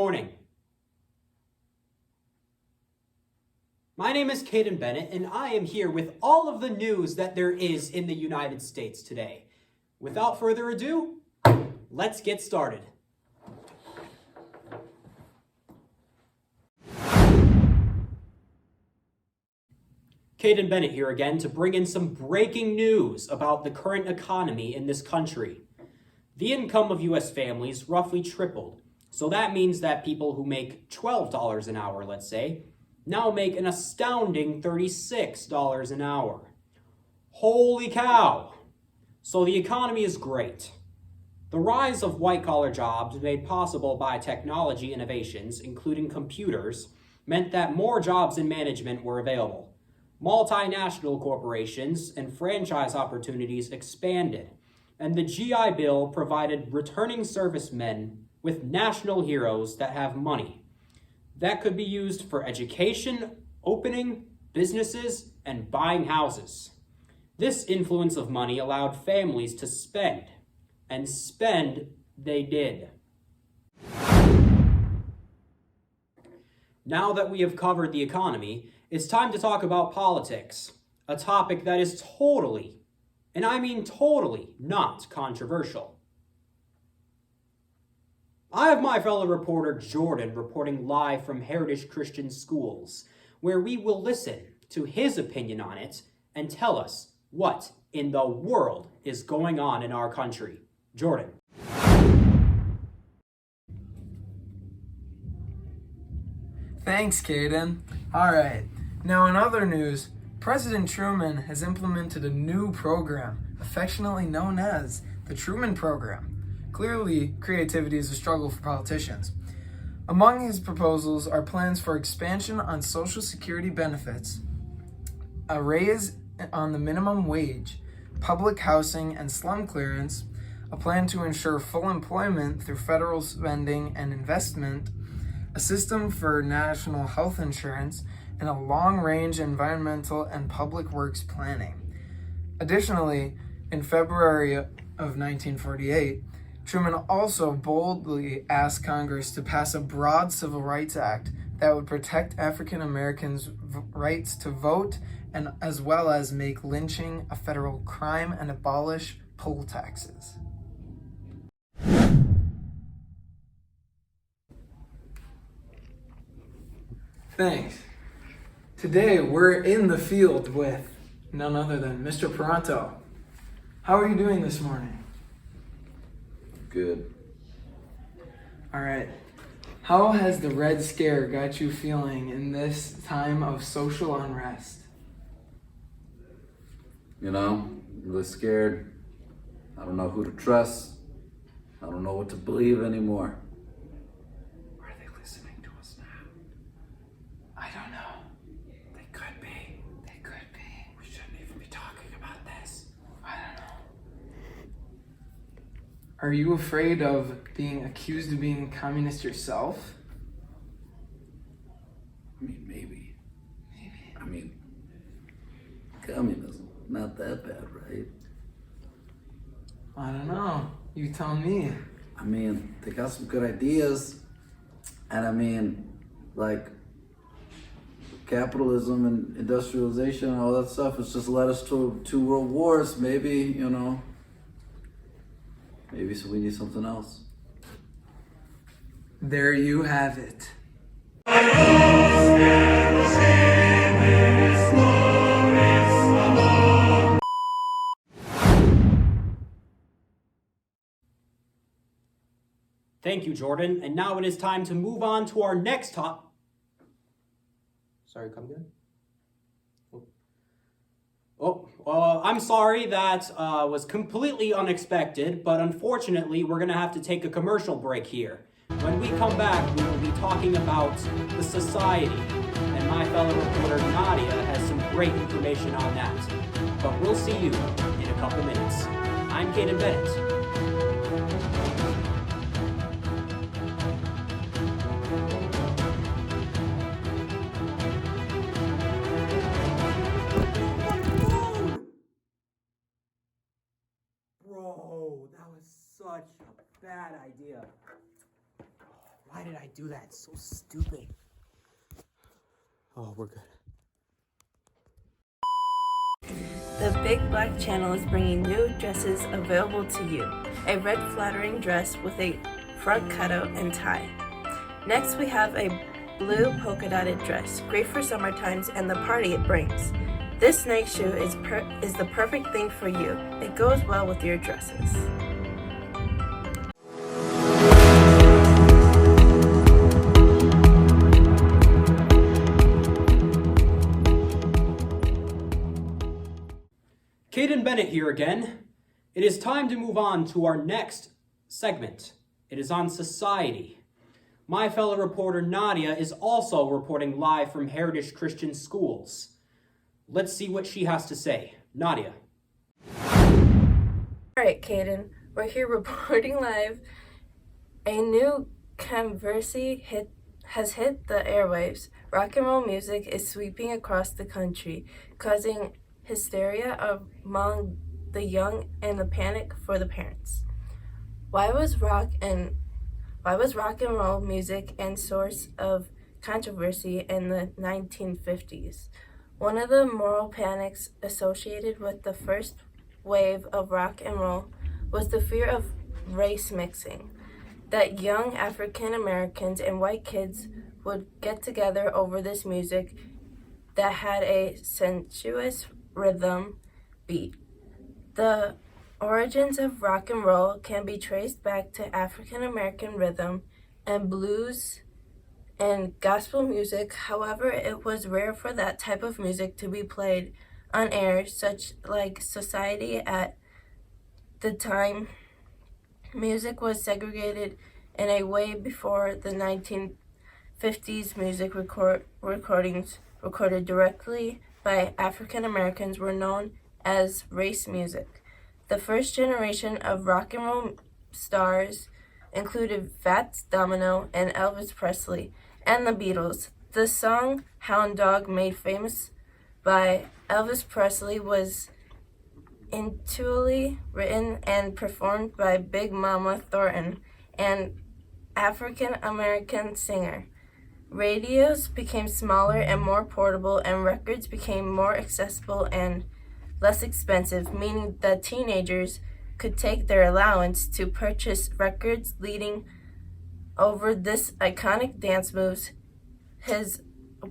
morning. My name is Caden Bennett, and I am here with all of the news that there is in the United States today. Without further ado, let's get started. Caden Bennett here again to bring in some breaking news about the current economy in this country. The income of U.S. families roughly tripled, so that means that people who make $12 an hour, let's say, now make an astounding $36 an hour. Holy cow! So the economy is great. The rise of white-collar jobs made possible by technology innovations, including computers, meant that more jobs in management were available. Multinational corporations and franchise opportunities expanded, and the GI Bill provided returning servicemen with national heroes that have money. That could be used for education, opening businesses, and buying houses. This influence of money allowed families to spend, and spend they did. Now that we have covered the economy, it's time to talk about politics, a topic that is totally, and I mean totally, not controversial. I have my fellow reporter Jordan reporting live from Heritage Christian Schools, where we will listen to his opinion on it and tell us what in the world is going on in our country. Jordan. Thanks, Caden. All right. Now, in other news, President Truman has implemented a new program, affectionately known as the Truman Program. Clearly, creativity is a struggle for politicians. Among his proposals are plans for expansion on Social Security benefits, a raise on the minimum wage, public housing and slum clearance, a plan to ensure full employment through federal spending and investment, a system for national health insurance, and a long-range environmental and public works planning. Additionally, in February of 1948, Truman also boldly asked Congress to pass a broad civil rights act that would protect African Americans' rights to vote, and as well as make lynching a federal crime and abolish poll taxes. Thanks. Today, we're in the field with none other than Mr. Peranto. How are you doing this morning? Good. All right. How has the Red Scare got you feeling in this time of social unrest? You know, I'm really scared. I don't know who to trust. I don't know what to believe anymore. Are they listening to us now? I don't know. They could be. They could be. We shouldn't even be talking about this. I don't know. Are you afraid of being accused of being communist yourself? I mean, maybe. I mean, communism, not that bad, right? I don't know. You tell me. I mean, they got some good ideas. And I mean, like, capitalism and industrialization and all that stuff has just led us to 2 world wars. Maybe, you know, maybe so we need something else. There you have it. Thank you, Jordan. And now it is time to move on to our next top. Sorry, come again? I'm sorry, that was completely unexpected, but unfortunately, we're going to have to take a commercial break here. When we come back, we will be talking about the society, and my fellow reporter Nadia has some great information on that. But we'll see you in a couple minutes. I'm Caden Bennett. Bro, that was such a bad idea. Why did I do that? It's so stupid. Oh, we're good. The Big Black Channel is bringing new dresses available to you. A red flattering dress with a front cutout and tie. Next we have a blue polka dotted dress, great for summer times and the party it brings. This night shoe is the perfect thing for you. It goes well with your dresses. Caden Bennett here again. It is time to move on to our next segment. It is on society. My fellow reporter Nadia is also reporting live from Heritage Christian Schools. Let's see what she has to say. Nadia. Alright, Caden, we're here reporting live. A new controversy has hit the airwaves. Rock and roll music is sweeping across the country, causing hysteria among the young and the panic for the parents. Why was rock and roll music a source of controversy in the 1950s? One of the moral panics associated with the first wave of rock and roll was the fear of race mixing, that young African Americans and white kids would get together over this music that had a sensuous rhythm beat. The origins of rock and roll can be traced back to African American rhythm and blues and gospel music. However, it was rare for that type of music to be played on air, such like society at the time. Music was segregated in a way before the 1950s. Music recordings recorded directly by African Americans were known as race music. The first generation of rock and roll stars included Fats Domino and Elvis Presley and the Beatles. The song Hound Dog, made famous by Elvis Presley, was intuitively written and performed by Big Mama Thornton, an African American singer. Radios became smaller and more portable, and records became more accessible and less expensive, meaning that teenagers could take their allowance to purchase records. Leading over this iconic dance moves, his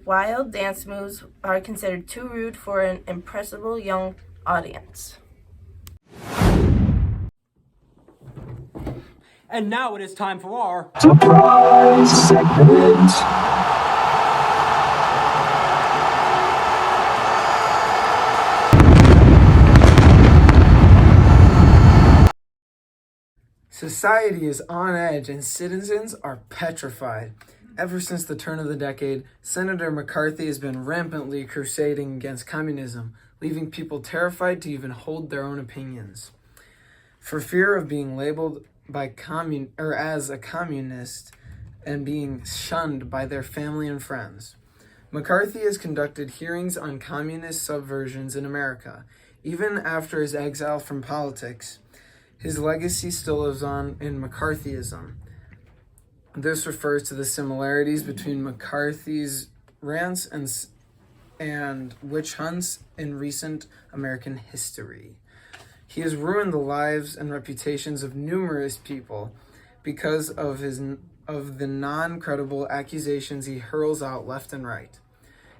wild dance moves are considered too rude for an impressionable young audience. And now it is time for our Surprise segment. Society is on edge and citizens are petrified. Ever since the turn of the decade, Senator McCarthy has been rampantly crusading against communism, leaving people terrified to even hold their own opinions. For fear of being labeled as a communist and being shunned by their family and friends, McCarthy has conducted hearings on communist subversions in America. Even after his exile from politics, his legacy still lives on in McCarthyism. This refers to the similarities between McCarthy's rants and witch hunts in recent American history. He has ruined the lives and reputations of numerous people because of the non-credible accusations he hurls out left and right.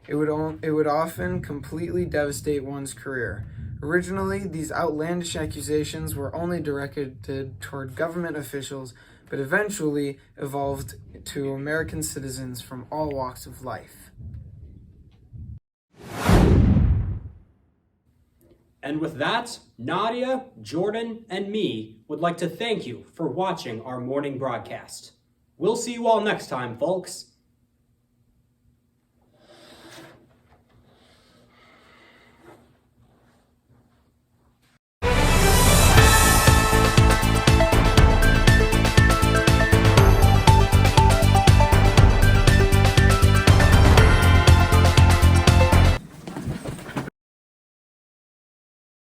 It would often completely devastate one's career. Originally, these outlandish accusations were only directed toward government officials, but eventually evolved to American citizens from all walks of life. And with that, Nadia, Jordan, and me would like to thank you for watching our morning broadcast. We'll see you all next time, folks.